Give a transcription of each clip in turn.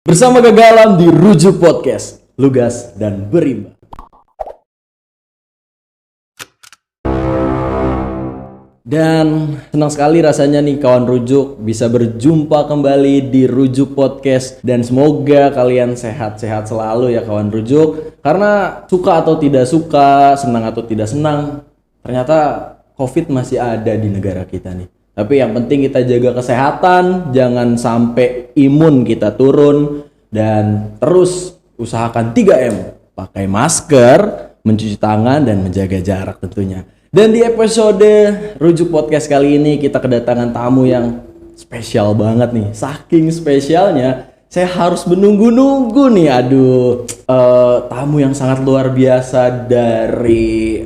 Bersama Gagalam di Rujuk Podcast, lugas dan berimbang. Dan senang sekali rasanya nih kawan Rujuk bisa berjumpa kembali di Rujuk Podcast. Dan semoga kalian sehat-sehat selalu ya kawan Rujuk. Karena suka atau tidak suka, senang atau tidak senang, ternyata COVID masih ada di negara kita nih. Tapi yang penting kita jaga kesehatan, jangan sampai imun kita turun, dan terus usahakan 3M, pakai masker, mencuci tangan, dan menjaga jarak tentunya. Dan di episode Rujuk Podcast kali ini kita kedatangan tamu yang spesial banget nih. Saking spesialnya, saya harus menunggu-nunggu nih. Tamu yang sangat luar biasa dari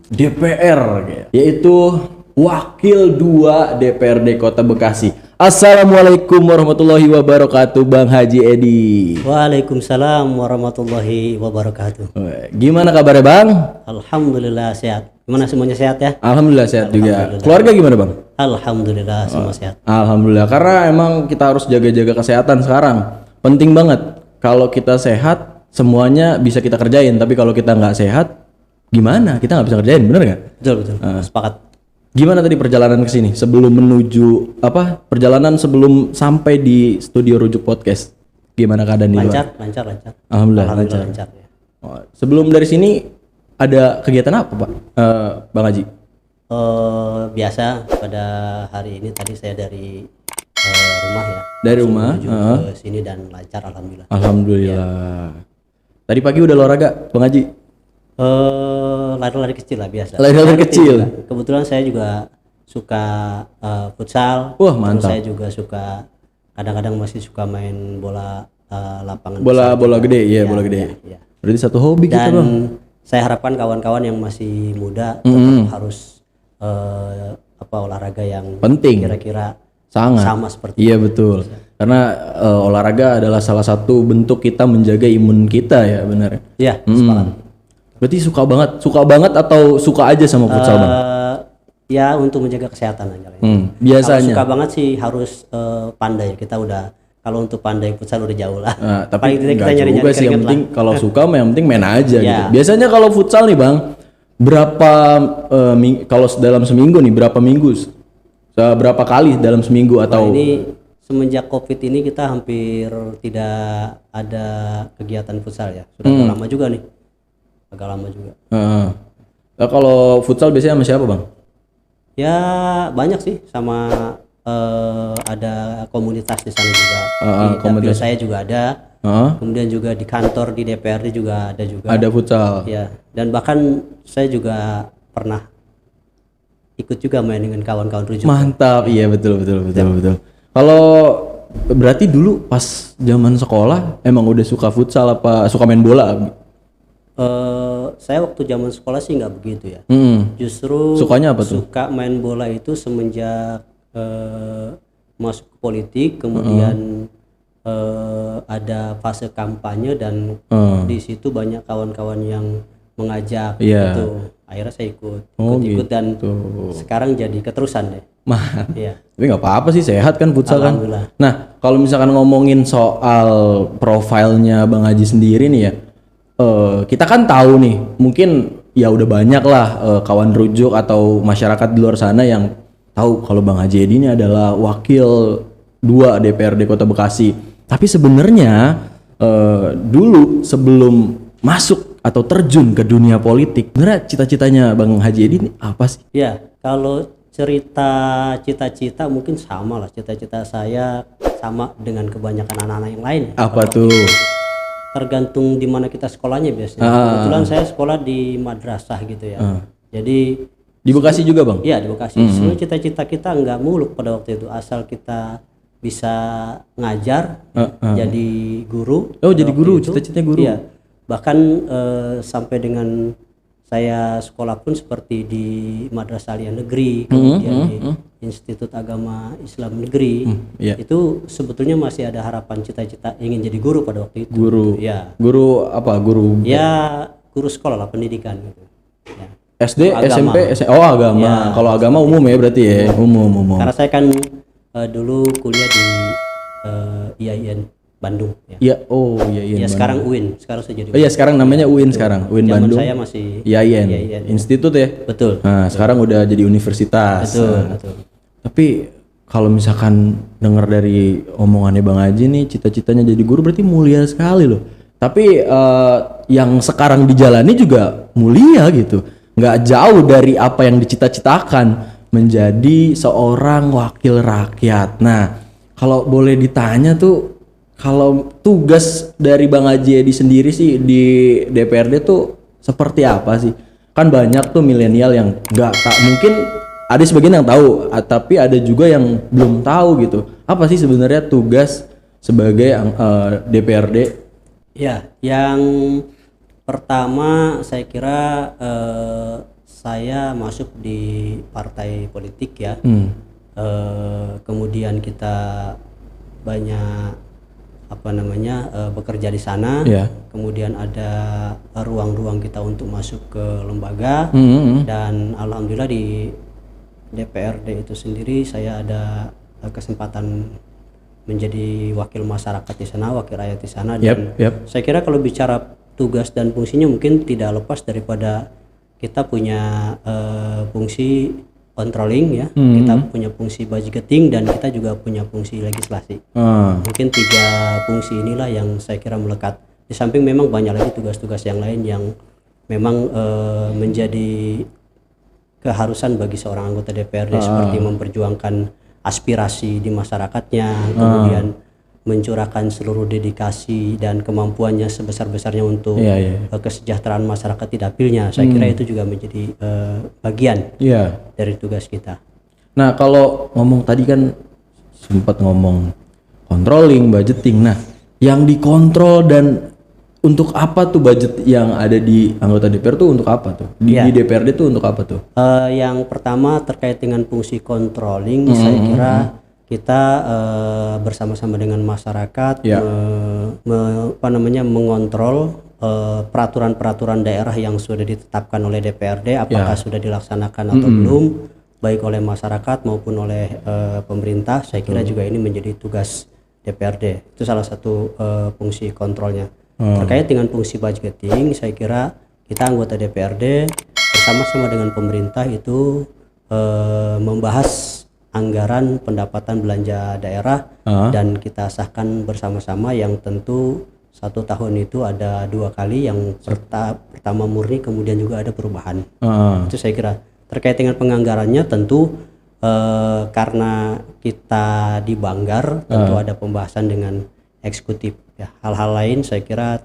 DPR, yaitu Wakil 2 DPRD Kota Bekasi. Assalamualaikum warahmatullahi wabarakatuh, Bang Haji Edi. Waalaikumsalam warahmatullahi wabarakatuh. Gimana kabarnya, Bang? Alhamdulillah sehat. Gimana semuanya sehat ya? Alhamdulillah sehat juga. Keluarga gimana, Bang? Alhamdulillah semua sehat. Alhamdulillah, karena emang kita harus jaga-jaga kesehatan sekarang. Penting banget. Kalau kita sehat, semuanya bisa kita kerjain. Tapi kalau kita nggak sehat, gimana? Kita nggak bisa kerjain, bener nggak? Betul. Sepakat. Gimana tadi perjalanan ke sini sebelum menuju perjalanan sebelum sampai di studio Rujuk Podcast? Gimana keadaan di luar? Lancar. Alhamdulillah lancar. Ya. Sebelum dari sini ada kegiatan apa, Pak? Bang Haji? Biasa pada hari ini tadi saya dari rumah ya. Dari rumah menuju ke sini dan lancar alhamdulillah. Alhamdulillah. Tadi pagi udah olahraga, Bang Haji? Lari-lari kecil lah biasa. Lari-lari kecil. Kebetulan saya juga suka futsal. Wah, mantap. Terus saya juga suka kadang-kadang masih suka main bola lapangan. Bola gede, iya bola gede. Ya. Berarti satu hobi kita, Dan Bang. saya harapkan kawan-kawan yang masih muda tetap harus olahraga yang Penting. kira-kira Sangat. sama seperti Iya betul. Karena olahraga adalah salah satu bentuk kita menjaga imun kita ya, benar. ya sepakat. Berarti suka banget atau suka aja sama futsal, Bang? Ya untuk menjaga kesehatan aja. Biasanya. Kalau suka banget sih harus pandai. Kita udah kalau untuk pandai futsal udah jauh lah. Nah, tapi Paling tidak kita nggak nyari-nyari juga sih, yang keringet penting kalau suka yang penting main aja gitu. Ya. Biasanya kalau futsal nih, Bang, berapa kalau dalam seminggu nih berapa minggu? Berapa kali dalam seminggu atau ini semenjak COVID ini kita hampir tidak ada kegiatan futsal ya. Sudah agak lama juga nih. Agak lama juga. Nah, kalau futsal biasanya sama siapa, Bang? Ya banyak sih sama ada komunitas di sana juga. Di dapil saya juga ada. Kemudian juga di kantor di DPRD juga ada juga. Ada futsal. Ya, dan bahkan saya juga pernah ikut juga main dengan kawan-kawan Rujuk. Mantap, iya betul. Kalau berarti dulu pas zaman sekolah emang udah suka futsal apa suka main bola? Saya waktu zaman sekolah sih nggak begitu ya. Justru sukanya apa tuh? Suka main bola itu semenjak masuk ke politik, kemudian ada fase kampanye dan di situ banyak kawan-kawan yang mengajak gitu. Akhirnya saya ikut dan sekarang jadi keterusan deh. Iya. Tapi nggak apa-apa sih, sehat kan futsal kan. Nah, kalau misalkan ngomongin soal profilnya Bang Haji sendiri nih ya, kita kan tahu nih, mungkin ya udah banyak lah kawan Rujuk atau masyarakat di luar sana yang tahu kalau Bang Haji Edi ini adalah Wakil 2 DPRD Kota Bekasi. Tapi sebenarnya dulu sebelum masuk atau terjun ke dunia politik, sebenarnya cita-citanya Bang Haji Edi ini apa sih? Ya, kalau cerita cita-cita mungkin sama lah. Cita-cita saya sama dengan kebanyakan anak-anak yang lain. Apa tuh? Tergantung di mana kita sekolahnya biasanya. Kebetulan saya sekolah di madrasah gitu ya. Jadi di Bekasi juga, Bang? Iya, di Bekasi. Sebenarnya cita-cita kita nggak muluk pada waktu itu, asal kita bisa ngajar, jadi guru. Oh, jadi guru, cita-citanya guru. Iya. Bahkan sampai dengan saya sekolah pun seperti di Madrasah Aliyah Negeri, kemudian di Institut Agama Islam Negeri, itu sebetulnya masih ada harapan cita-cita ingin jadi guru pada waktu itu. Guru, ya. Guru apa? Guru? Ya, guru sekolah lah, pendidikan gitu. Ya. SD, SMP, oh agama. Ya, kalau agama umum ya berarti ya, umum. Karena saya kan dulu kuliah di IAIN Bandung ya. Iya, oh iya Ya Bandung. sekarang UIN, sekarang saya jadi Oh iya, sekarang namanya UIN sekarang. UIN Zaman Bandung. saya masih IAIN. IAIN. Institut ya. Betul. Nah, sekarang udah jadi universitas. Betul, Nah, betul. tapi kalau misalkan dengar dari omongannya Bang Haji nih, cita-citanya jadi guru berarti mulia sekali loh. Tapi yang sekarang dijalani juga mulia gitu. Nggak jauh dari apa yang dicita-citakan menjadi seorang wakil rakyat. Nah, kalau boleh ditanya tuh, kalau tugas dari Bang Haji Edi sendiri sih di DPRD tuh seperti apa sih? Kan banyak tuh milenial yang nggak tak mungkin ada sebagian yang tahu, tapi ada juga yang belum tahu gitu. Apa sih sebenarnya tugas sebagai DPRD? Ya, yang pertama saya kira saya masuk di partai politik ya. Kemudian kita banyak bekerja di sana. Ya. Kemudian ada ruang-ruang kita untuk masuk ke lembaga. Dan alhamdulillah di DPRD itu sendiri saya ada kesempatan menjadi wakil masyarakat di sana, wakil rakyat di sana. Dan saya kira kalau bicara tugas dan fungsinya mungkin tidak lepas daripada kita punya fungsi controlling ya, kita punya fungsi budgeting, dan kita juga punya fungsi legislasi. Mungkin 3 fungsi inilah yang saya kira melekat. Di samping memang banyak lagi tugas-tugas yang lain yang memang menjadi keharusan bagi seorang anggota DPRD, seperti memperjuangkan aspirasi di masyarakatnya, kemudian mencurahkan seluruh dedikasi dan kemampuannya sebesar-besarnya untuk kesejahteraan masyarakat di dapilnya. Saya kira itu juga menjadi bagian dari tugas kita. Nah, kalau ngomong tadi kan sempat ngomong controlling, budgeting. Nah, yang dikontrol dan untuk apa tuh budget yang ada di anggota DPR tuh untuk apa tuh? Di DPRD tuh untuk apa tuh? Yang pertama terkait dengan fungsi controlling, saya kira kita bersama-sama dengan masyarakat mengontrol peraturan-peraturan daerah yang sudah ditetapkan oleh DPRD, apakah sudah dilaksanakan atau belum, baik oleh masyarakat maupun oleh pemerintah. Saya kira juga ini menjadi tugas DPRD. Itu salah satu fungsi kontrolnya. Terkait dengan fungsi budgeting, saya kira kita anggota DPRD bersama-sama dengan pemerintah itu membahas anggaran pendapatan belanja daerah dan kita sahkan bersama-sama, yang tentu 1 tahun itu ada 2 kali, yang pertama murni, kemudian juga ada perubahan. Itu saya kira. Terkait dengan penganggarannya tentu karena kita di Banggar, tentu ada pembahasan dengan eksekutif ya. Hal-hal lain saya kira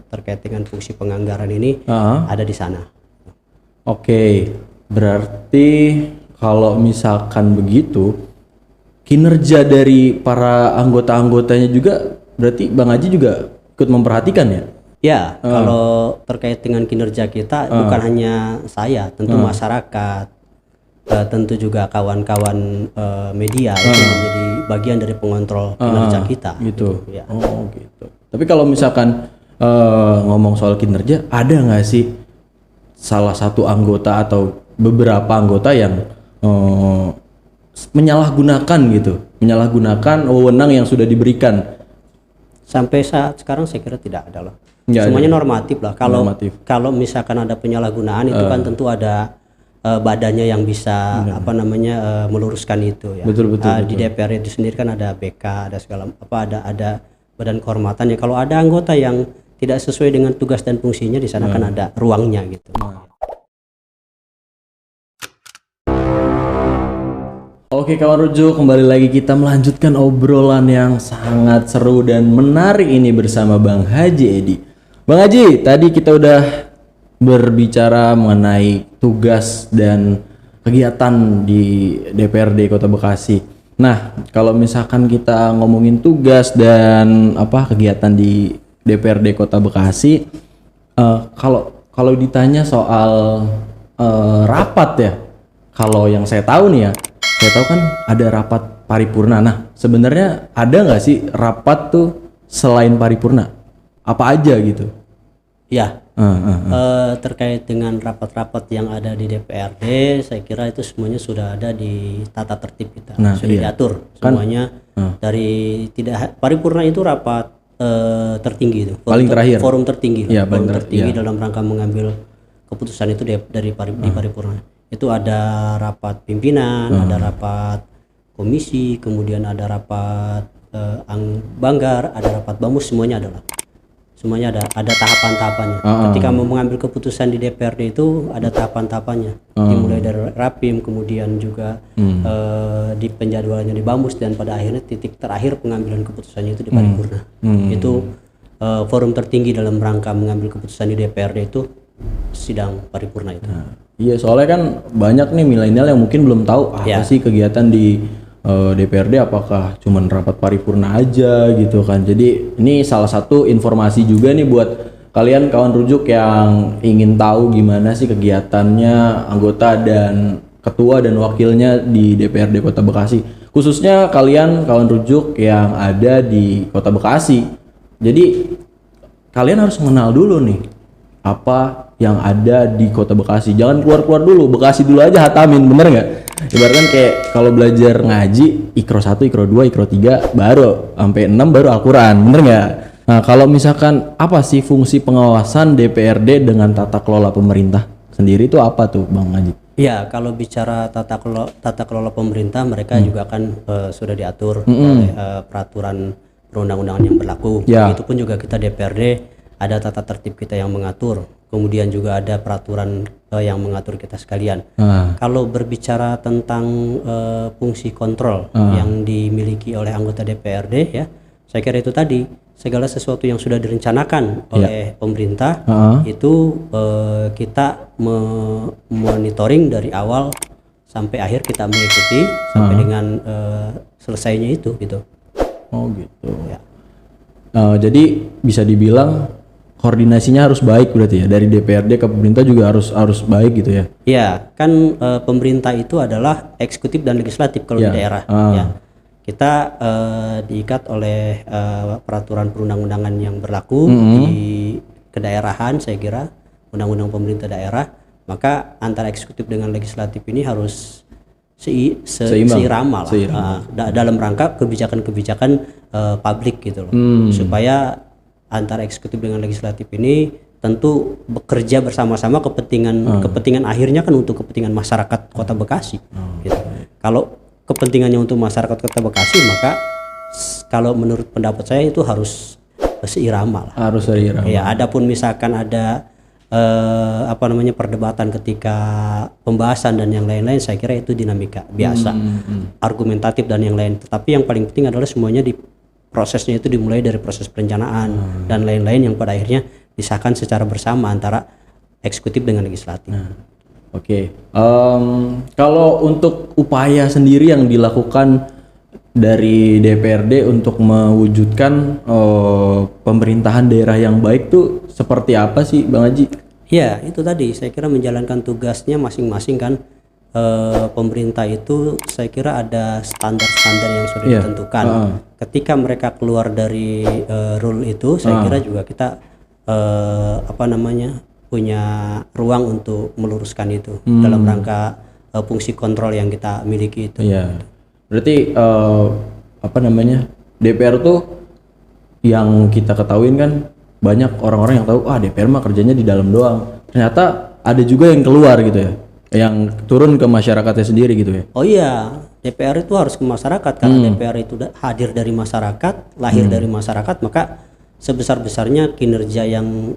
terkait dengan fungsi penganggaran ini ada di sana. Oke, berarti kalau misalkan begitu, kinerja dari para anggota-anggotanya juga berarti Bang Haji juga ikut memperhatikan ya? Ya, kalau terkait dengan kinerja kita bukan hanya saya, tentu masyarakat, tentu juga kawan-kawan media itu menjadi bagian dari pengontrol kinerja kita. Gitu. Ya. Oh gitu. Tapi kalau misalkan ngomong soal kinerja, ada nggak sih salah satu anggota atau beberapa anggota yang menyalahgunakan wewenang yang sudah diberikan? Sampai saat sekarang saya kira tidak ada loh. Ya, semuanya normatif lah. Normatif. Kalau misalkan ada penyalahgunaan itu kan tentu ada badannya yang bisa meluruskan itu ya. Betul. Di DPR itu sendiri kan ada BK, ada segala ada badan kehormatan ya. Kalau ada anggota yang tidak sesuai dengan tugas dan fungsinya, di sana kan ada ruangnya gitu. Oke kawan rujuk, kembali lagi kita melanjutkan obrolan yang sangat seru dan menarik ini bersama Bang Haji Edi. Bang Haji, tadi kita udah berbicara mengenai tugas dan kegiatan di DPRD Kota Bekasi. Nah, kalau misalkan kita ngomongin tugas dan kegiatan di DPRD Kota Bekasi, kalau ditanya soal rapat ya, kalau yang saya tahu nih ya, saya tahu kan ada rapat paripurna. Nah, sebenarnya ada nggak sih rapat tuh selain paripurna? Apa aja gitu? Ya, terkait dengan rapat-rapat yang ada di DPRD, saya kira itu semuanya sudah ada di tata tertib kita, sudah diatur semuanya. Dari paripurna itu rapat tertinggi itu. Paling terakhir. Forum tertinggi. Iya, Forum tertinggi dalam rangka mengambil keputusan itu di paripurna. Itu ada rapat pimpinan, ada rapat komisi, kemudian ada rapat Banggar, ada rapat Bamus, semuanya ada tahapan-tahapannya. Ketika mau mengambil keputusan di DPRD itu ada tahapan-tahapannya, dimulai dari Rapim, kemudian juga di penjadwalannya di Bamus, dan pada akhirnya titik terakhir pengambilan keputusannya itu di paripurna. Itu forum tertinggi dalam rangka mengambil keputusan di DPRD itu sidang paripurna itu. Iya, soalnya kan banyak nih milenial yang mungkin belum tahu apa sih kegiatan di DPRD, apakah cuman rapat paripurna aja gitu kan. Jadi ini salah satu informasi juga nih buat kalian kawan rujuk yang ingin tahu gimana sih kegiatannya anggota dan ketua dan wakilnya di DPRD Kota Bekasi. Khususnya kalian kawan rujuk yang ada di Kota Bekasi. Jadi kalian harus mengenal dulu nih apa yang ada di Kota Bekasi. Jangan keluar-keluar dulu, Bekasi dulu aja hatamin, bener nggak? Ibaratkan kayak kalau belajar ngaji, Iqro 1, Iqro 2, Iqro 3, baru sampai 6 baru Al-Quran, bener nggak? Nah, kalau misalkan apa sih fungsi pengawasan DPRD dengan tata kelola pemerintah sendiri itu apa tuh Bang Haji? Ya, kalau bicara tata kelola pemerintah, mereka juga kan sudah diatur oleh peraturan perundang-undangan yang berlaku. Begitupun juga kita DPRD ada tata tertib kita yang mengatur, kemudian juga ada peraturan yang mengatur kita sekalian. Kalau berbicara tentang fungsi kontrol yang dimiliki oleh anggota DPRD, ya, saya kira itu tadi segala sesuatu yang sudah direncanakan oleh pemerintah itu kita monitoring dari awal sampai akhir, kita mengikuti sampai dengan selesainya itu gitu. Oh gitu. Ya. Jadi bisa dibilang koordinasinya harus baik berarti ya, dari DPRD ke pemerintah juga harus baik gitu ya. Iya, kan pemerintah itu adalah eksekutif dan legislatif kalau di daerah. Ya. Kita diikat oleh peraturan perundang-undangan yang berlaku di kedaerahan, saya kira undang-undang pemerintah daerah, maka antara eksekutif dengan legislatif ini harus seirama lah, dalam rangka kebijakan-kebijakan publik gitu loh, supaya antara eksekutif dengan legislatif ini tentu bekerja bersama-sama, kepentingan akhirnya kan untuk kepentingan masyarakat Kota Bekasi. Gitu. Kalau kepentingannya untuk masyarakat Kota Bekasi, maka kalau menurut pendapat saya itu harus seirama lah. Harus seirama. Ya, adapun misalkan ada perdebatan ketika pembahasan dan yang lain-lain, saya kira itu dinamika biasa, argumentatif dan yang lain. Tetapi yang paling penting adalah semuanya prosesnya itu dimulai dari proses perencanaan dan lain-lain yang pada akhirnya disahkan secara bersama antara eksekutif dengan legislatif. Oke. Kalau untuk upaya sendiri yang dilakukan dari DPRD untuk mewujudkan pemerintahan daerah yang baik tuh seperti apa sih Bang Haji? Ya, itu tadi saya kira menjalankan tugasnya masing-masing kan. Pemerintah itu saya kira ada standar-standar yang sudah ditentukan. Ketika mereka keluar dari rule itu, saya kira juga kita punya ruang untuk meluruskan itu dalam rangka fungsi kontrol yang kita miliki itu. Berarti DPR tuh yang kita ketahuin kan banyak orang-orang yang tahu DPR mah kerjanya di dalam doang. Ternyata ada juga yang keluar gitu ya, yang turun ke masyarakatnya sendiri gitu ya. Oh iya, DPR itu harus ke masyarakat karena DPR itu hadir dari masyarakat, lahir dari masyarakat, maka sebesar-besarnya kinerja yang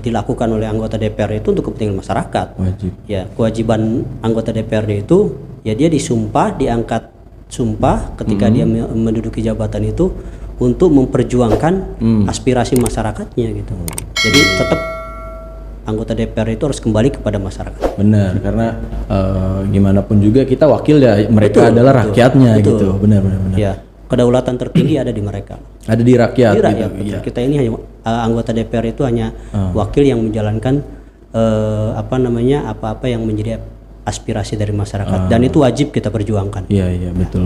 dilakukan oleh anggota DPR itu untuk kepentingan masyarakat. Wajib. Ya, kewajiban anggota DPRD itu ya dia disumpah, diangkat sumpah ketika dia menduduki jabatan itu untuk memperjuangkan aspirasi masyarakatnya gitu. Jadi tetap anggota DPR itu harus kembali kepada masyarakat. Benar, karena gimana pun juga kita wakil ya, mereka adalah rakyatnya gitu. Benar. Ya, kedaulatan tertinggi ada di mereka. Ada di rakyat. Di rakyat. Gitu. Ya. Kita ini hanya anggota DPR itu hanya wakil yang menjalankan apa-apa yang menjadi aspirasi dari masyarakat, dan itu wajib kita perjuangkan. Iya, betul.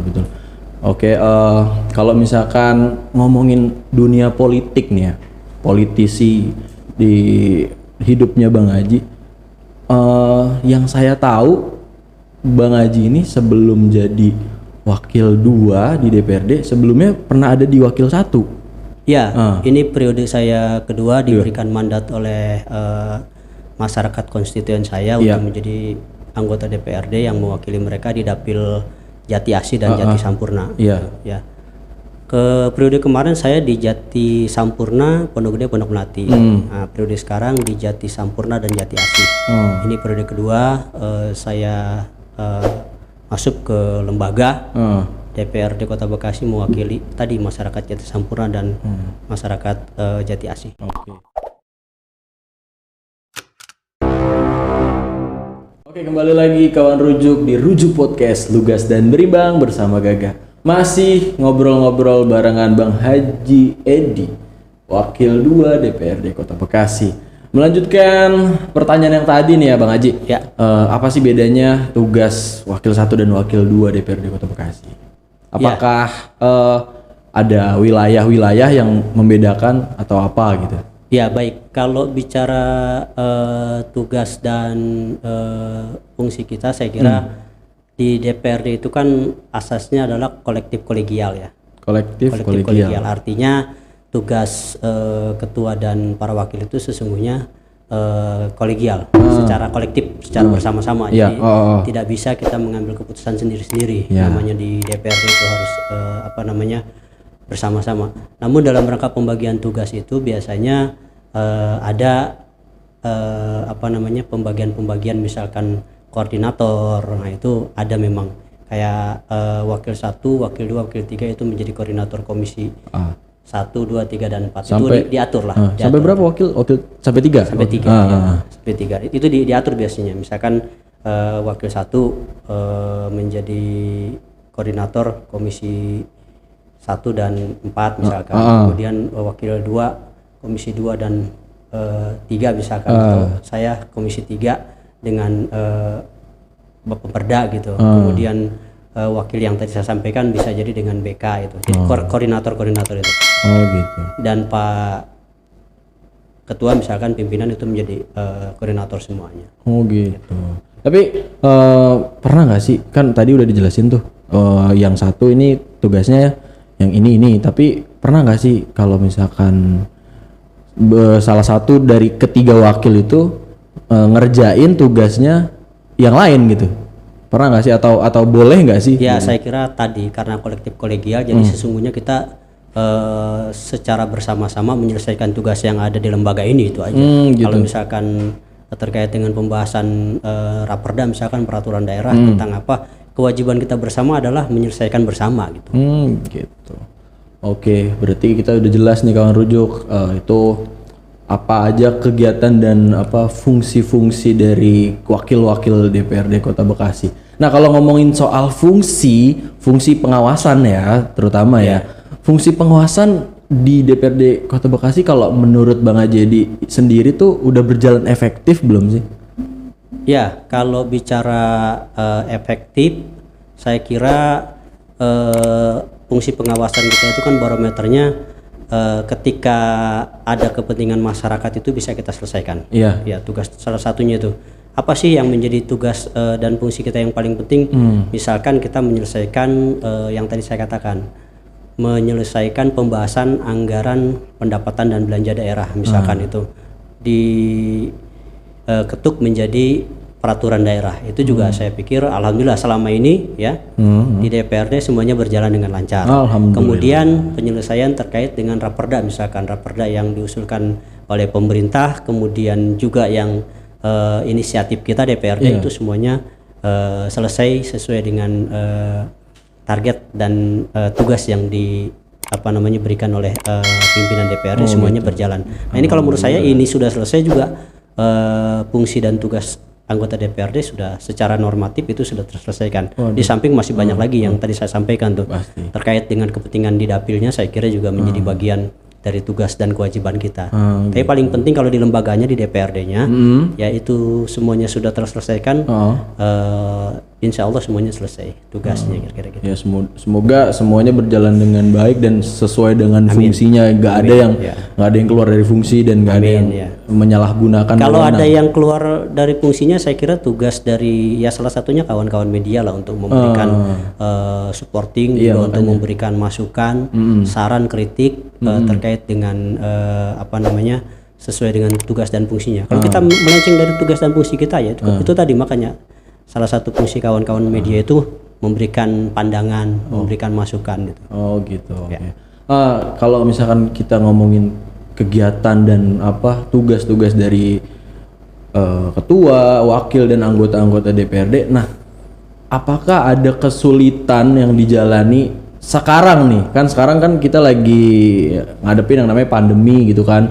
Oke, kalau misalkan ngomongin dunia politik nih ya, politisi di hidupnya Bang Haji, yang saya tahu Bang Haji ini sebelum jadi wakil 2 di DPRD, sebelumnya pernah ada di wakil 1. Ya, ini periode saya kedua diberikan mandat oleh masyarakat konstituen saya untuk menjadi anggota DPRD yang mewakili mereka di Dapil Jati Asih dan Jati Sampurna. Ya. Ke periode kemarin saya di Jati Sampurna, Pondok Gede, Pondok Melati. Nah, periode sekarang di Jati Sampurna dan Jati Asih. Ini periode kedua saya masuk ke lembaga DPRD Kota Bekasi mewakili tadi masyarakat Jati Sampurna dan masyarakat Jati Asih. Oke, kembali lagi kawan rujuk di Rujuk Podcast Lugas dan Berimbang bersama Gagah. Masih ngobrol-ngobrol barengan Bang Haji Edi, wakil 2 DPRD Kota Bekasi. Melanjutkan pertanyaan yang tadi nih ya Bang Haji. Ya. Apa sih bedanya tugas wakil 1 dan wakil 2 DPRD Kota Bekasi? Apakah ada wilayah-wilayah yang membedakan atau apa gitu? Ya, baik. Kalau bicara tugas dan fungsi kita, saya kira di DPRD itu kan asasnya adalah kolektif kolegial ya. Kolektif kolegial. Artinya tugas ketua dan para wakil itu sesungguhnya kolegial, secara kolektif, secara bersama-sama. Jadi tidak bisa kita mengambil keputusan sendiri-sendiri. Namanya di DPRD itu harus bersama-sama. Namun dalam rangka pembagian tugas itu biasanya ada pembagian misalkan koordinator. Nah, itu ada memang kayak wakil 1, wakil 2, wakil 3 itu menjadi koordinator komisi 1, 2, 3 dan 4. Sampai, itu diatur lah. Sampai berapa wakil? Sampai 3? Sampai 3. Sampai 3. Itu diatur biasanya. Misalkan wakil 1 menjadi koordinator komisi 1 dan 4 misalkan. Kemudian wakil 2 komisi 2 dan 3 misalkan. Atau saya komisi 3 dengan Perda gitu. Kemudian wakil yang tadi saya sampaikan bisa jadi dengan BK itu. Jadi koordinator itu. Oh gitu. Dan Pak Ketua misalkan pimpinan itu menjadi koordinator semuanya. Oh gitu. Tapi pernah nggak sih, kan tadi udah dijelasin tuh yang satu ini tugasnya yang ini. Tapi pernah nggak sih kalau misalkan salah satu dari ketiga wakil itu ngerjain tugasnya yang lain gitu? Pernah nggak sih atau boleh nggak sih? Ya, saya kira tadi karena kolektif kolegial, jadi sesungguhnya kita secara bersama-sama menyelesaikan tugas yang ada di lembaga ini, itu aja. Gitu. Kalau misalkan terkait dengan pembahasan Raperda misalkan peraturan daerah tentang apa, kewajiban kita bersama adalah menyelesaikan bersama gitu. Gitu. Oke, berarti kita udah jelas nih kawan rujuk itu apa aja kegiatan dan apa fungsi-fungsi dari wakil-wakil DPRD Kota Bekasi. Nah, kalau ngomongin soal fungsi pengawasan ya, terutama ya. Fungsi pengawasan di DPRD Kota Bekasi kalau menurut Bang Haji sendiri tuh udah berjalan efektif belum sih? Ya, kalau bicara efektif, saya kira fungsi pengawasan kita itu kan barometernya ketika ada kepentingan masyarakat itu bisa kita selesaikan. Iya. Ya, tugas salah satunya itu. Apa sih yang menjadi tugas dan fungsi kita yang paling penting? Misalkan kita menyelesaikan yang tadi saya katakan, menyelesaikan pembahasan anggaran pendapatan dan belanja daerah, misalkan itu diketuk menjadi peraturan daerah. Itu juga saya pikir alhamdulillah selama ini ya di DPRD semuanya berjalan dengan lancar. Kemudian penyelesaian terkait dengan Raperda, misalkan Raperda yang diusulkan oleh pemerintah, kemudian juga yang inisiatif kita DPRD itu semuanya selesai sesuai dengan target dan tugas yang berikan oleh pimpinan DPRD, semuanya berjalan. Nah, ini kalau menurut saya ini sudah selesai juga fungsi dan tugas anggota DPRD sudah secara normatif itu sudah terselesaikan. Di samping masih banyak lagi yang tadi saya sampaikan tuh. Terkait dengan kepentingan di dapilnya, saya kira juga menjadi bagian dari tugas dan kewajiban kita. Tapi paling penting kalau di lembaganya, di DPRD-nya, ya itu semuanya sudah terselesaikan. Insya Allah semuanya selesai tugasnya, kira-kira gitu. Ya semoga semuanya berjalan dengan baik dan sesuai dengan fungsinya. Nggak ada yang keluar dari fungsi dan nggak ada yang menyalahgunakan. Kalau ada yang keluar dari fungsinya, saya kira tugas dari salah satunya kawan-kawan media lah untuk memberikan supporting, juga untuk memberikan masukan, saran, kritik terkait dengan sesuai dengan tugas dan fungsinya. Kalau kita melenceng dari tugas dan fungsi kita, ya itu tadi, makanya salah satu fungsi kawan-kawan media itu memberikan pandangan, memberikan masukan gitu. Oh gitu. Ya. Kalau misalkan kita ngomongin kegiatan dan tugas-tugas dari ketua, wakil dan anggota-anggota DPRD, nah apakah ada kesulitan yang dijalani sekarang nih? Kan sekarang kan kita lagi ngadepin yang namanya pandemi gitu kan.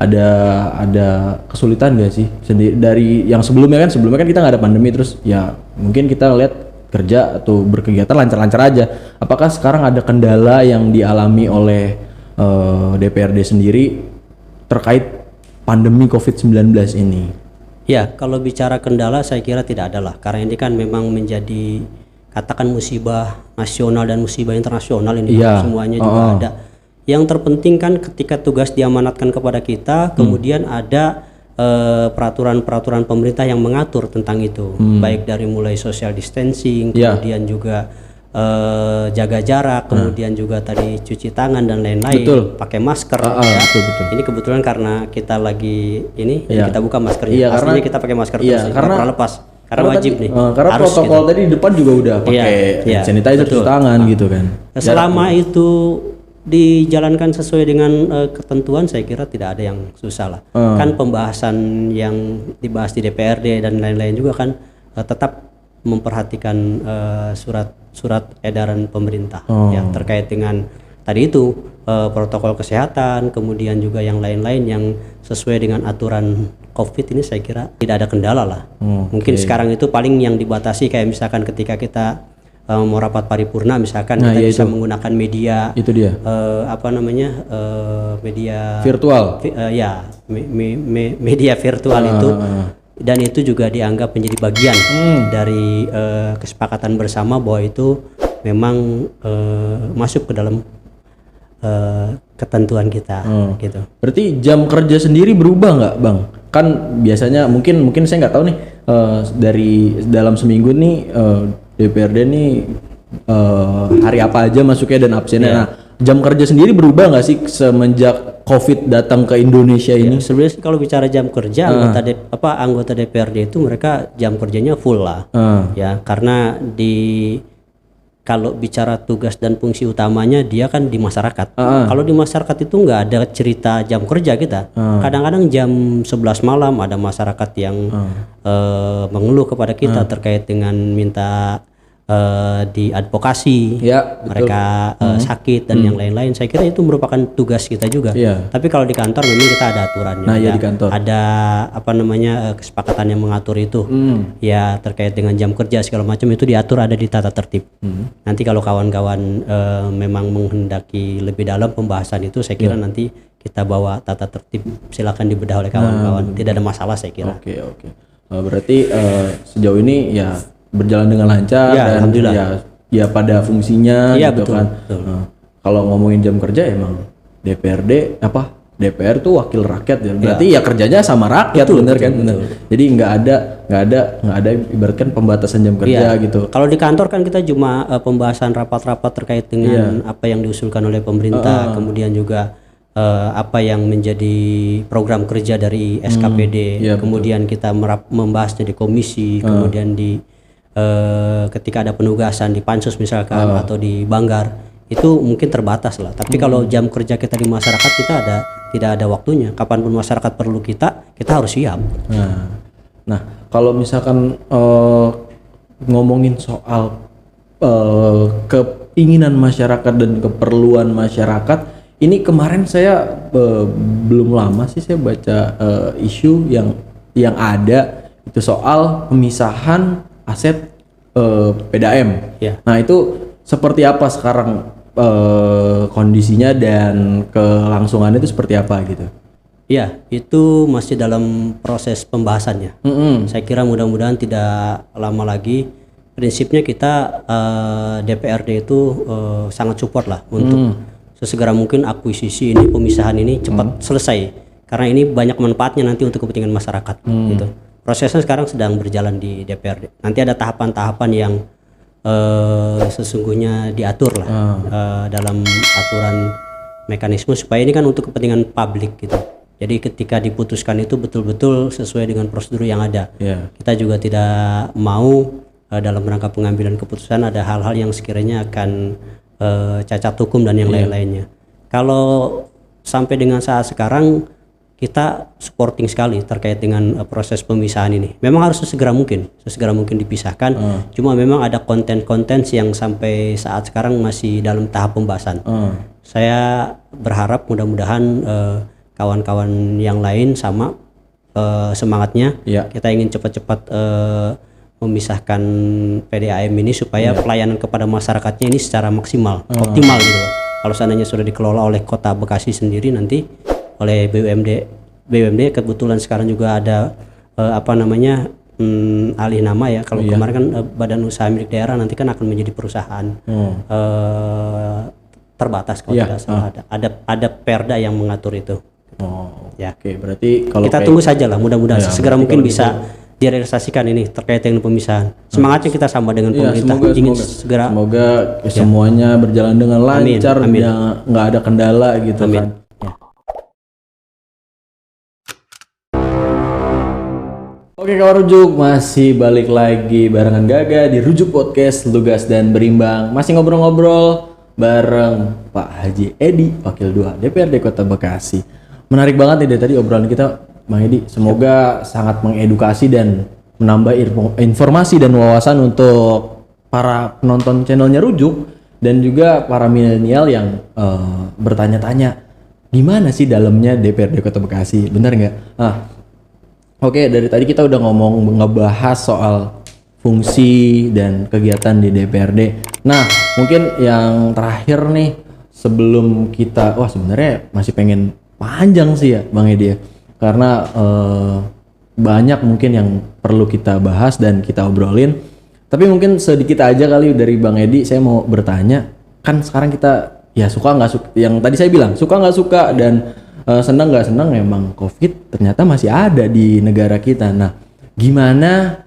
Ada kesulitan gak sih dari yang sebelumnya kan kita nggak ada pandemi, terus ya mungkin kita lihat kerja atau berkegiatan lancar-lancar aja. Apakah sekarang ada kendala yang dialami oleh DPRD sendiri terkait pandemi COVID-19 ini? Ya, kalau bicara kendala saya kira tidak ada lah, karena ini kan memang menjadi katakan musibah nasional dan musibah internasional ini, semuanya juga ada. Yang terpenting kan ketika tugas diamanatkan kepada kita, kemudian ada peraturan-peraturan pemerintah yang mengatur tentang itu, baik dari mulai social distancing, kemudian juga jaga jarak, kemudian juga tadi cuci tangan dan lain-lain, pakai masker. Betul. Ini kebetulan karena kita lagi kita buka maskernya, aslinya kita pakai masker terus, karena pernah lepas. Karena wajib nih. Karena harus protokol tadi di depan juga udah pakai sanitizer, cuci tangan gitu kan. Selama itu dijalankan sesuai dengan ketentuan, saya kira tidak ada yang susah lah. Kan pembahasan yang dibahas di DPRD dan lain-lain juga kan tetap memperhatikan surat edaran pemerintah yang terkait dengan tadi itu protokol kesehatan, kemudian juga yang lain-lain yang sesuai dengan aturan COVID ini, saya kira tidak ada kendala lah. Mungkin sekarang itu paling yang dibatasi kayak misalkan ketika kita mau rapat paripurna misalkan, kita bisa menggunakan media media virtual, media virtual itu, dan itu juga dianggap menjadi bagian dari kesepakatan bersama bahwa itu memang masuk ke dalam ketentuan kita gitu. Berarti jam kerja sendiri berubah nggak, Bang? Kan biasanya mungkin saya nggak tahu nih, dari dalam seminggu nih DPRD nih hari apa aja masuknya dan absennya. Nah, jam kerja sendiri berubah nggak sih semenjak COVID datang ke Indonesia ini? Sebenarnya kalau bicara jam kerja, anggota DPRD itu mereka jam kerjanya full lah. Ya, karena kalau bicara tugas dan fungsi utamanya dia kan di masyarakat. Kalau di masyarakat itu nggak ada cerita jam kerja kita. Kadang-kadang jam 11 malam ada masyarakat yang mengeluh kepada kita terkait dengan minta diadvokasi, mereka sakit dan yang lain-lain. Saya kira itu merupakan tugas kita juga. Tapi kalau di kantor memang kita ada aturannya. Di kantor ada kesepakatan yang mengatur itu. Ya terkait dengan jam kerja segala macam itu diatur, ada di tata tertib. Nanti kalau kawan-kawan memang menghendaki lebih dalam pembahasan itu, saya kira nanti kita bawa tata tertib, silakan dibedah oleh kawan-kawan. Tidak ada masalah saya kira. Oke. Berarti sejauh ini ya berjalan dengan lancar dan ya pada fungsinya gitu kan. Kalau ngomongin jam kerja, emang DPRD DPR tuh wakil rakyat ya. Berarti ya kerjanya sama rakyat, bener kan? Jadi nggak ada ibaratkan pembatasan jam kerja gitu. Kalau di kantor kan kita cuma pembahasan rapat-rapat terkait dengan apa yang diusulkan oleh pemerintah, kemudian juga apa yang menjadi program kerja dari SKPD, kemudian kita membahasnya di komisi, kemudian ketika ada penugasan di pansus misalkan atau di Banggar, itu mungkin terbatas lah. Tapi kalau jam kerja kita di masyarakat, kita tidak ada waktunya. Kapanpun masyarakat perlu kita harus siap. Nah kalau misalkan ngomongin soal keinginan masyarakat dan keperluan masyarakat, ini kemarin saya belum lama sih saya baca isu yang ada itu soal pemisahan aset PDAM. Nah itu seperti apa sekarang kondisinya dan kelangsungannya itu seperti apa gitu? Ya, itu masih dalam proses pembahasannya. Saya kira mudah-mudahan tidak lama lagi. Prinsipnya kita DPRD itu sangat support lah untuk sesegera mungkin akuisisi ini, pemisahan ini cepat selesai. Karena ini banyak manfaatnya nanti untuk kepentingan masyarakat. Gitu. Prosesnya sekarang sedang berjalan di DPRD. Nanti ada tahapan-tahapan yang sesungguhnya diatur lah dalam aturan mekanisme supaya ini kan untuk kepentingan publik gitu. Jadi ketika diputuskan itu betul-betul sesuai dengan prosedur yang ada. Kita juga tidak mau dalam rangka pengambilan keputusan ada hal-hal yang sekiranya akan cacat hukum dan yang lain-lainnya. Kalau sampai dengan saat sekarang kita supporting sekali terkait dengan proses pemisahan ini. Memang harus sesegera mungkin dipisahkan. Cuma memang ada konten-konten yang sampai saat sekarang masih dalam tahap pembahasan. Saya berharap mudah-mudahan kawan-kawan yang lain sama semangatnya. Kita ingin cepat-cepat memisahkan PDAM ini supaya pelayanan kepada masyarakatnya ini secara maksimal, optimal gitu. Kalau seandainya sudah dikelola oleh Kota Bekasi sendiri nanti oleh BUMD kebetulan sekarang juga ada alih nama ya. Kalau kemarin kan badan usaha milik daerah, nanti kan akan menjadi perusahaan terbatas kalau tidak salah. Ada perda yang mengatur itu. Oke, berarti kalau kita tunggu saja lah, mudah-mudahan segera mungkin bisa direalisasikan ini terkait dengan pemisahan. Semangatnya kita sama dengan pemerintah, ingin segera. Semoga semuanya berjalan dengan lancar, nggak ada kendala gitu kan. Oke kawan Rujuk, masih balik lagi barengan Gaga di Rujuk Podcast, lugas dan berimbang. Masih ngobrol-ngobrol bareng Pak Haji Edi, Wakil 2 DPRD Kota Bekasi. Menarik banget nih dari tadi obrolan kita, Bang Edi. Semoga sangat mengedukasi dan menambah informasi dan wawasan untuk para penonton channelnya Rujuk dan juga para milenial yang bertanya-tanya gimana sih dalamnya DPRD Kota Bekasi, benar nggak? Oke, dari tadi kita udah ngebahas soal fungsi dan kegiatan di DPRD. Nah, mungkin yang terakhir nih sebelum kita, sebenarnya masih pengen panjang sih ya Bang Edi ya, karena banyak mungkin yang perlu kita bahas dan kita obrolin. Tapi mungkin sedikit aja kali dari Bang Edi, saya mau bertanya, kan sekarang kita ya suka nggak suka, yang tadi saya bilang suka nggak suka dan senang nggak senang, memang COVID ternyata masih ada di negara kita. Nah, gimana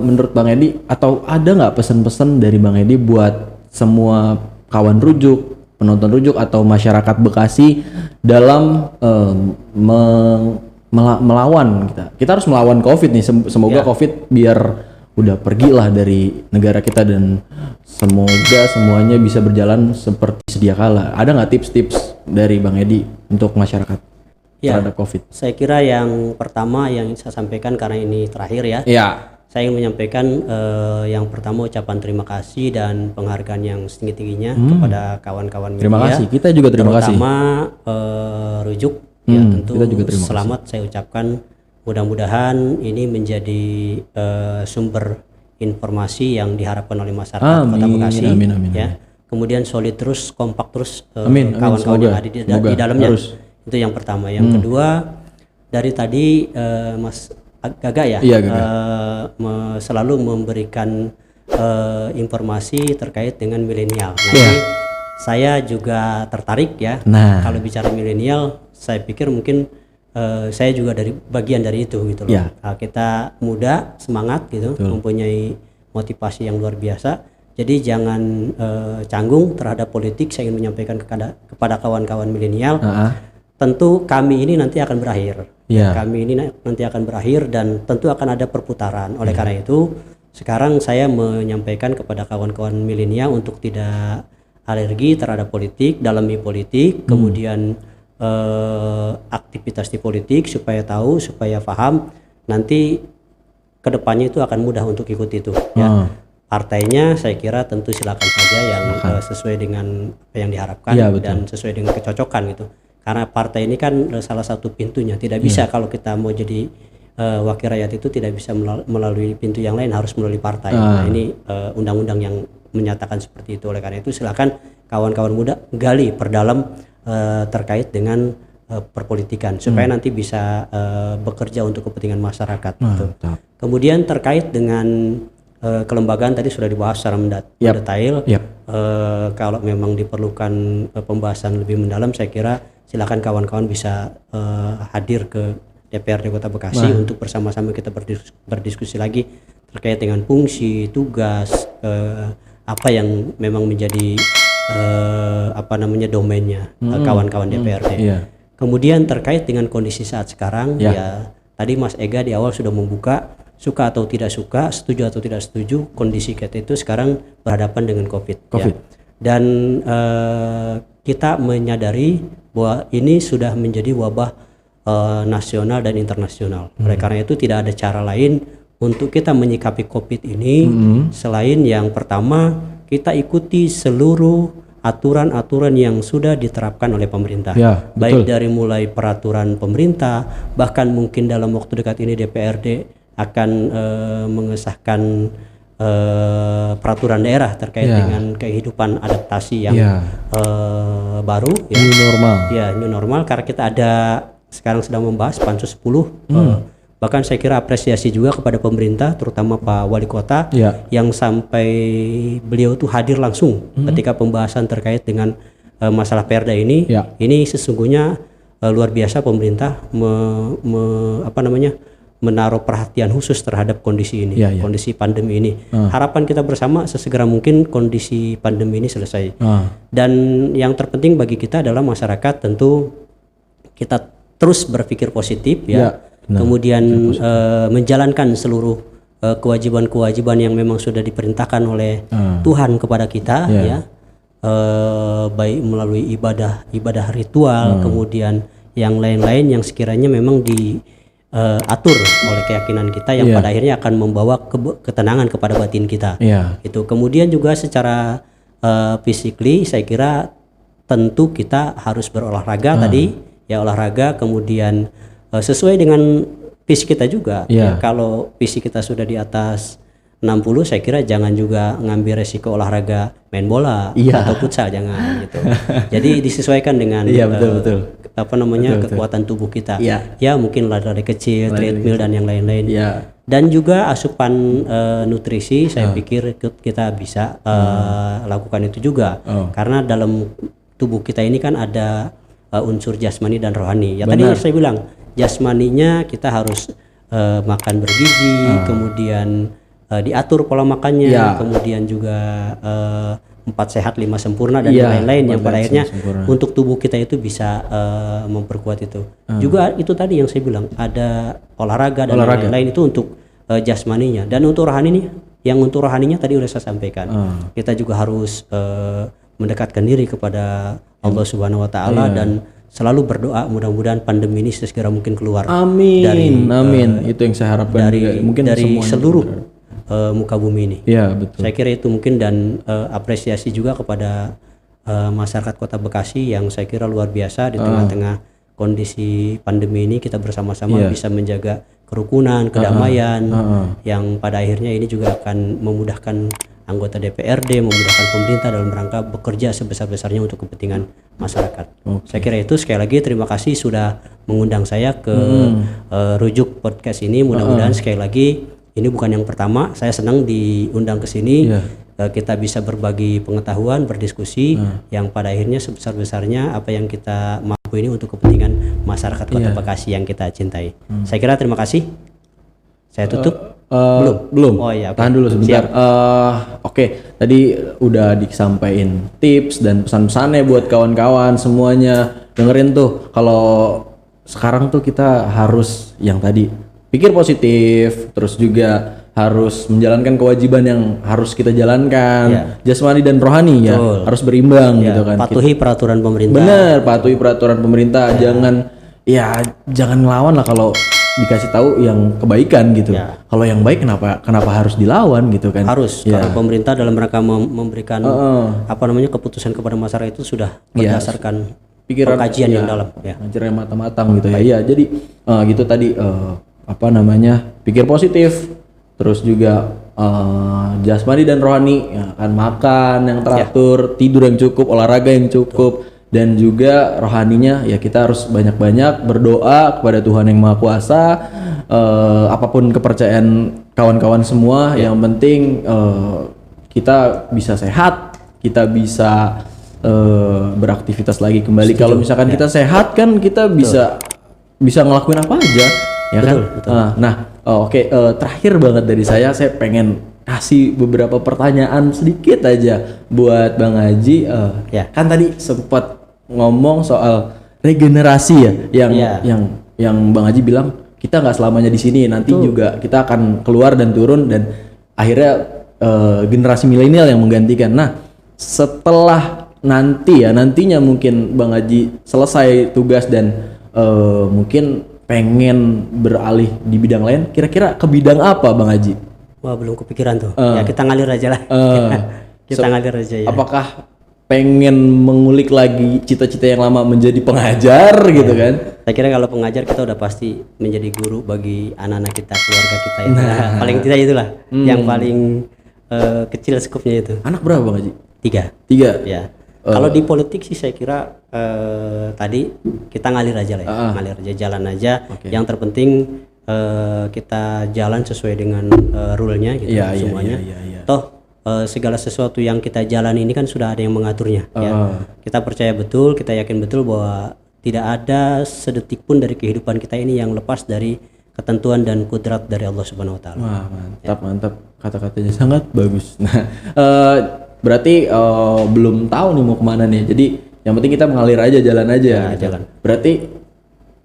menurut Bang Edi, atau ada nggak pesan-pesan dari Bang Edi buat semua kawan Rujuk, penonton Rujuk atau masyarakat Bekasi dalam melawan kita harus melawan COVID nih. Semoga COVID biar udah pergilah dari negara kita dan semoga semuanya bisa berjalan seperti sedia kala. Ada nggak tips-tips dari Bang Edi untuk masyarakat terhadap COVID? Saya kira yang pertama yang saya sampaikan, karena ini terakhir ya. Saya ingin menyampaikan yang pertama ucapan terima kasih dan penghargaan yang setinggi-tingginya kepada kawan-kawan media. Terima kasih, kita juga terima kasih. Terutama Rujuk, ya tentu selamat saya ucapkan. Mudah-mudahan ini menjadi sumber informasi yang diharapkan oleh masyarakat Kota Bekasi. Ya. Kemudian solid terus, kompak terus kawan-kawan yang ada di dalamnya. Itu yang pertama. Yang kedua, dari tadi Mas Gaga ya, selalu memberikan informasi terkait dengan milenial. Nah, ini saya juga tertarik ya. Kalau bicara milenial, saya pikir mungkin saya juga bagian dari itu gitu loh. Kita muda, semangat gitu, mempunyai motivasi yang luar biasa. Jadi jangan canggung terhadap politik. Saya ingin menyampaikan kepada kawan-kawan milenial, tentu kami ini nanti akan berakhir. Kami ini nanti akan berakhir dan tentu akan ada perputaran. Oleh karena itu, sekarang saya menyampaikan kepada kawan-kawan milenial untuk tidak alergi terhadap politik, dalami politik, kemudian aktivitas di politik, supaya tahu, supaya paham, nanti kedepannya itu akan mudah untuk ikut itu. Partainya saya kira tentu silakan saja yang sesuai dengan apa yang diharapkan dan sesuai dengan kecocokan gitu. Karena partai ini kan salah satu pintunya. Tidak bisa kalau kita mau jadi wakil rakyat itu tidak bisa melalui pintu yang lain, harus melalui partai. Nah, ini undang-undang yang menyatakan seperti itu. Oleh karena itu silakan kawan-kawan muda gali perdalam terkait dengan perpolitikan supaya nanti bisa bekerja untuk kepentingan masyarakat. Gitu. Kemudian terkait dengan kelembagaan tadi sudah dibahas secara mendetail. Kalau memang diperlukan pembahasan lebih mendalam, saya kira silakan kawan-kawan bisa hadir ke DPRD Kota Bekasi untuk bersama-sama kita berdiskusi lagi terkait dengan fungsi, tugas, apa yang memang menjadi domainnya kawan-kawan DPRD. Kemudian terkait dengan kondisi saat sekarang, ya tadi Mas Ega di awal sudah membuka, suka atau tidak suka, setuju atau tidak setuju, kondisi kita itu sekarang berhadapan dengan COVID. Ya. Dan kita menyadari bahwa ini sudah menjadi wabah nasional dan internasional. Oleh karena itu tidak ada cara lain untuk kita menyikapi COVID ini selain yang pertama kita ikuti seluruh aturan-aturan yang sudah diterapkan oleh pemerintah. Baik dari mulai peraturan pemerintah, bahkan mungkin dalam waktu dekat ini DPRD akan mengesahkan peraturan daerah terkait dengan kehidupan adaptasi yang baru. New normal. New normal, karena kita ada sekarang sedang membahas Pansus 10. Bahkan saya kira apresiasi juga kepada pemerintah, terutama Pak Wali Kota yang sampai beliau tuh hadir langsung ketika pembahasan terkait dengan masalah Perda ini. Ini sesungguhnya luar biasa pemerintah menaruh perhatian khusus terhadap kondisi ini, kondisi pandemi ini. Harapan kita bersama sesegera mungkin kondisi pandemi ini selesai. Dan yang terpenting bagi kita adalah masyarakat, tentu kita terus berpikir positif kemudian menjalankan seluruh kewajiban-kewajiban yang memang sudah diperintahkan oleh Tuhan kepada kita, baik melalui ibadah ritual, kemudian yang lain-lain yang sekiranya memang diatur oleh keyakinan kita yang pada akhirnya akan membawa ketenangan kepada batin kita. Itu kemudian juga secara physically saya kira tentu kita harus berolahraga tadi. Olahraga, kemudian sesuai dengan fisik kita juga. Kalau fisik kita sudah di atas 60, saya kira jangan juga ngambil resiko olahraga main bola atau futsal, jangan gitu. Jadi disesuaikan dengan kekuatan tubuh kita. Mungkin lari kecil, treadmill dan yang lain-lain. Dan juga asupan nutrisi, saya pikir kita bisa lakukan itu juga. Karena dalam tubuh kita ini kan ada unsur jasmani dan rohani. Tadi saya bilang jasmaninya kita harus makan bergizi, kemudian diatur pola makannya, kemudian juga 4 sehat 5 sempurna dan yang lain-lain yang pada akhirnya untuk tubuh kita itu bisa memperkuat itu. Juga itu tadi yang saya bilang ada olahraga dan lain-lain itu untuk jasmaninya. Dan untuk rohaninya, untuk rohaninya tadi udah saya sampaikan. Kita juga harus mendekatkan diri kepada Allah Subhanahu wa taala dan selalu berdoa mudah-mudahan pandemi ini sesegera mungkin keluar. Amin. Itu yang saya harapkan dari seluruh muka bumi ini. Betul. Saya kira itu mungkin, dan apresiasi juga kepada masyarakat Kota Bekasi yang saya kira luar biasa di tengah-tengah kondisi pandemi ini kita bersama-sama bisa menjaga kerukunan, kedamaian yang pada akhirnya ini juga akan memudahkan anggota DPRD, memudahkan pemerintah dalam rangka bekerja sebesar-besarnya untuk kepentingan masyarakat. Saya kira itu. Sekali lagi terima kasih sudah mengundang saya ke Rujuk Podcast ini. Mudah-mudahan sekali lagi ini bukan yang pertama, saya senang diundang ke sini. Kita bisa berbagi pengetahuan, berdiskusi yang pada akhirnya sebesar-besarnya apa yang kita mampu ini untuk kepentingan masyarakat Kota Bekasi yang kita cintai. Saya kira terima kasih. Saya tutup. Belum. Oh iya. Tahan dulu sebentar. Oke. Tadi udah disampaikan tips dan pesan-pesannya buat kawan-kawan semuanya. Dengerin tuh. Kalau sekarang tuh kita harus yang tadi pikir positif, terus juga harus menjalankan kewajiban yang harus kita jalankan, jasmani dan rohani harus berimbang gitu kan. Patuhi peraturan pemerintah. Bener, patuhi peraturan pemerintah. Jangan ngelawan lah kalau dikasih tahu yang kebaikan gitu. Kalau yang baik kenapa harus dilawan gitu kan? Harus, karena pemerintah dalam rangka memberikan keputusan kepada masyarakat itu sudah berdasarkan pikiran kajian yang dalam. Ngajar yang matang-matang gitu ya. Jadi gitu tadi pikir positif, terus juga jasmani dan rohani, ya kan, makan yang teratur, tidur yang cukup, olahraga yang cukup, dan juga rohaninya ya kita harus banyak-banyak berdoa kepada Tuhan yang Maha Kuasa. Apapun kepercayaan kawan-kawan semua, yang penting kita bisa sehat, kita bisa beraktivitas lagi kembali. Kalau misalkan kita sehat kan kita bisa ngelakuin apa aja, ya kan? Oke, terakhir banget dari saya pengen kasih beberapa pertanyaan sedikit aja buat Bang Haji. Kan tadi sempat ngomong soal regenerasi ya, yang Bang Haji bilang kita nggak selamanya di sini, nanti juga kita akan keluar dan turun, dan akhirnya generasi milenial yang menggantikan. Nah, setelah nantinya mungkin Bang Haji selesai tugas dan mungkin pengen beralih di bidang lain, kira-kira ke bidang apa Bang Haji? Wah, belum kepikiran tuh. Ya kita ngalir aja lah. Kita ngalir aja ya. Apakah pengen mengulik lagi cita-cita yang lama menjadi pengajar gitu kan? Saya kira kalau pengajar kita udah pasti menjadi guru bagi anak-anak kita, keluarga kita itu. Paling tidak itulah yang paling kecil skupnya itu. Anak berapa Bang Haji? 3. Ya. Kalau di politik sih saya kira tadi kita ngalir aja lah ya. Ngalir aja, jalan aja. Yang terpenting kita jalan sesuai dengan rule-nya gitu, semuanya. Toh segala sesuatu yang kita jalan ini kan sudah ada yang mengaturnya. Ya. Kita percaya betul, kita yakin betul bahwa tidak ada sedetik pun dari kehidupan kita ini yang lepas dari ketentuan dan kudrat dari Allah Subhanahu Wa Taala. Wah, mantap, kata-katanya sangat bagus. Nah, berarti belum tahu nih mau kemana nih. Jadi yang penting kita mengalir aja, jalan aja. Jalan. Berarti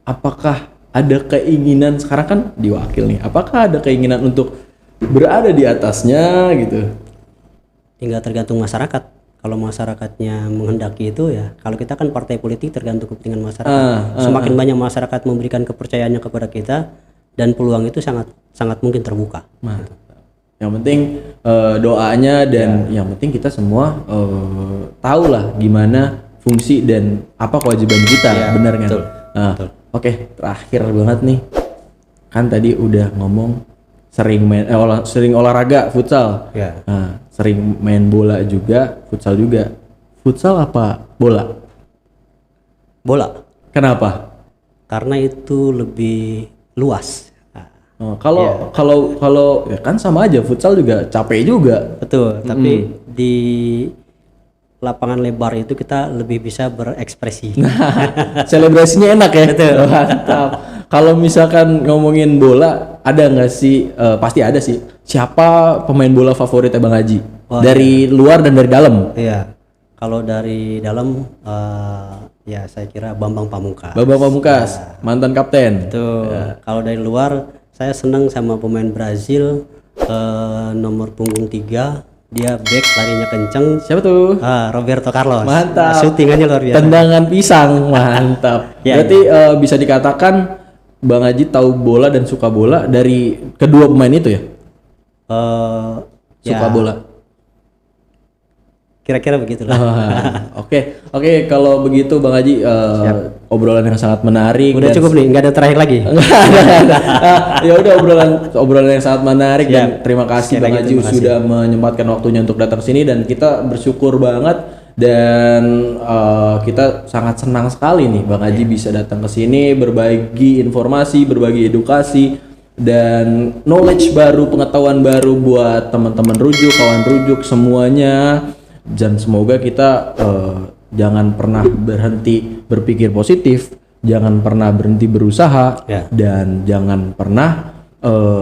apakah ada keinginan, sekarang kan diwakil nih, apakah ada keinginan untuk berada di atasnya gitu? Tinggal tergantung masyarakat. Kalau masyarakatnya menghendaki itu ya, kalau kita kan partai politik tergantung kepentingan masyarakat. Semakin banyak masyarakat memberikan kepercayaannya kepada kita, dan peluang itu sangat mungkin terbuka. Mantap. Yang penting doanya, dan yang penting kita semua tahu lah gimana fungsi dan apa kewajiban kita, benar kan? Betul. Oke, terakhir banget nih, kan tadi udah ngomong sering olahraga futsal, sering main bola juga, futsal juga. Futsal apa bola? Bola. Kenapa? Karena itu lebih luas. Kalau ya kan sama aja, futsal juga capek juga. Betul, tapi di lapangan lebar itu kita lebih bisa berekspresi. Selebrasinya enak ya. Betul. Mantap. Kalau misalkan ngomongin bola, ada nggak sih? Pasti ada sih. Siapa pemain bola favorit Bang Haji? Dari luar dan dari dalam? Iya. Kalau dari dalam, ya saya kira Bambang Pamungkas. Bambang Pamungkas, mantan kapten. Betul. Kalau dari luar, saya senang sama pemain Brazil, nomor punggung 3. Dia back, larinya kenceng. Siapa tuh? Roberto Carlos. Mantap. Shootingannya luar biasa. Tendangan pisang, mantap. Berarti bisa dikatakan Bang Haji tahu bola dan suka bola dari kedua pemain itu ya? Suka bola. Kira-kira begitulah. Oke, kalau begitu Bang Haji, obrolan yang sangat menarik. Udah cukup nih, nggak ada terakhir lagi. Ya udah, obrolan yang sangat menarik, dan terima kasih Bang Haji sudah menyempatkan waktunya untuk datang sini, dan kita bersyukur banget, dan kita sangat senang sekali nih Bang Haji bisa datang ke sini, berbagi informasi, berbagi edukasi, dan knowledge baru, pengetahuan baru buat teman-teman rujuk, kawan rujuk semuanya. Dan semoga kita jangan pernah berhenti berpikir positif, jangan pernah berhenti berusaha, dan jangan pernah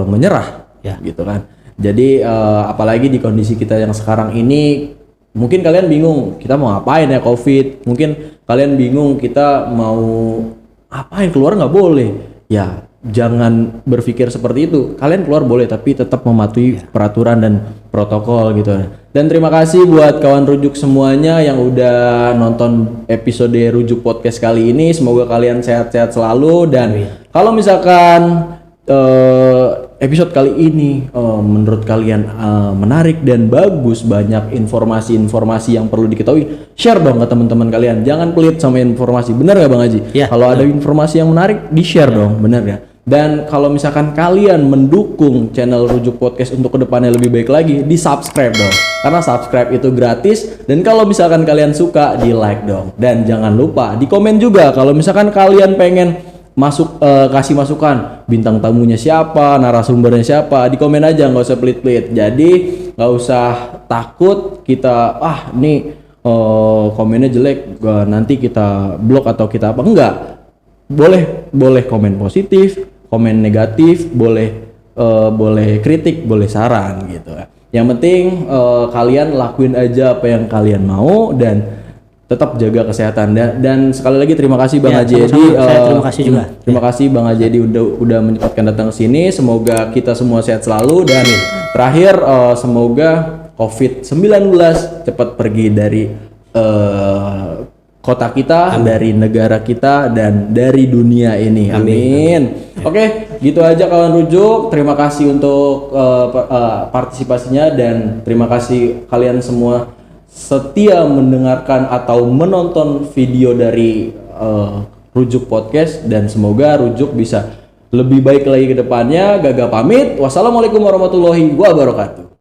menyerah, gitu kan. Jadi apalagi di kondisi kita yang sekarang ini, mungkin kalian bingung kita mau ngapain ya COVID, mungkin kalian bingung kita mau ngapain, keluar nggak boleh. Ya jangan berpikir seperti itu, kalian keluar boleh tapi tetap mematuhi peraturan dan protokol gitu. Dan terima kasih buat kawan rujuk semuanya yang udah nonton episode Rujuk Podcast kali ini. Semoga kalian sehat-sehat selalu, dan kalau misalkan episode kali ini menurut kalian menarik dan bagus, banyak informasi-informasi yang perlu diketahui, share dong ke teman-teman kalian. Jangan pelit sama informasi, benar gak Bang Haji? Kalau ada informasi yang menarik, di share dong, benar ya? Dan kalau misalkan kalian mendukung channel Rujuk Podcast untuk kedepannya lebih baik lagi, di subscribe dong. Karena subscribe itu gratis. Dan kalau misalkan kalian suka, di like dong. Dan jangan lupa di komen juga kalau misalkan kalian pengen kasih masukan, bintang tamunya siapa, narasumbernya siapa, di komen aja, nggak usah pelit-pelit. Jadi nggak usah takut kita nih komennya jelek, nanti kita blok atau kita apa. Enggak, boleh komen positif, komen negatif, boleh kritik, boleh saran gitu. Yang penting kalian lakuin aja apa yang kalian mau dan tetap jaga kesehatan. Dan sekali lagi terima kasih Bang Haji Edi. Terima kasih juga. Terima kasih Bang Haji Edi udah menyempatkan datang ke sini. Semoga kita semua sehat selalu dan terakhir semoga COVID-19 cepat pergi dari kota kita, dari negara kita, dan dari dunia ini. Amin. Oke, gitu aja kawan Rujuk. Terima kasih untuk partisipasinya dan terima kasih kalian semua setia mendengarkan atau menonton video dari Rujuk Podcast dan semoga Rujuk bisa lebih baik lagi ke depannya. Gaga pamit. Wassalamualaikum warahmatullahi wabarakatuh.